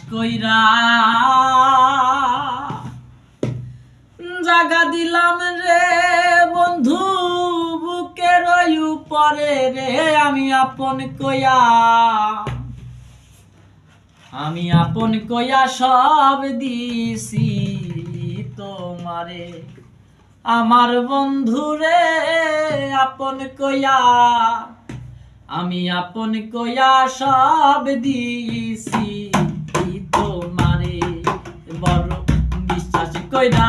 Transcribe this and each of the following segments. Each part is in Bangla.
কইরা জাগা দিলাম রে বন্ধু বুকের উপরে রে আমি আপন কইয়া সব দিছি তোমারে আমার বন্ধু রে আপন কইয়া আমি আপন কইয়া সব দিছি তোমারে বড় বিশ্বাস কইরা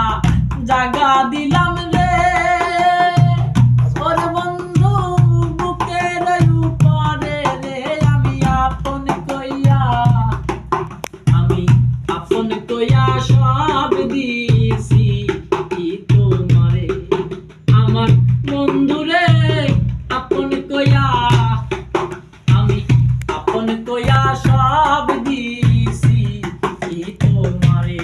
জাগা দিলাম রে ওর বন্ধু বুকের উপরে রে আমি আপন কইয়া সব দিছি তোমারে আমার বন্ধু রে আপন কইয়া আমি আপন কইয়া সব দিছি তোমারে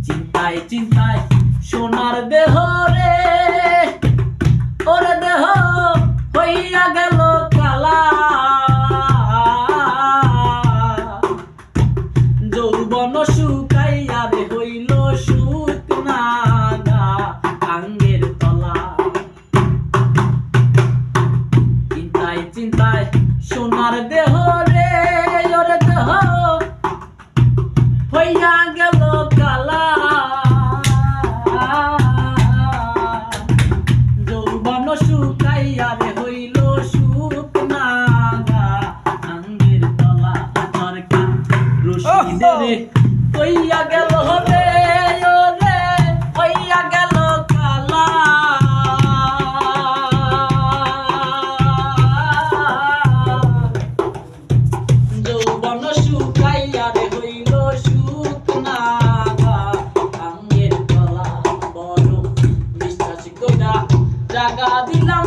চিন্তায় চিন্তায় সোনার দেহ রে ওরে দেহ হইয়া গেল কালা যৌবন শুকাইয়া রে হইল শুকনা আঙ্গের তলা চিন্তায় চিন্তায় সোনার দেহ রে ওরে দেহ হইয়া গেল কালা যৌবন শুকাইয়া রে হইল শুকনা আঙ্গের তলা সরকার রশিদে রে হইয়া গেল রে ওরে হইয়া গেল কালা যৌবন শুকাইয়া রে হইল শুকনা আঙ্গের তলা বড় বিশ্বাস কইরা জাগা দিলাম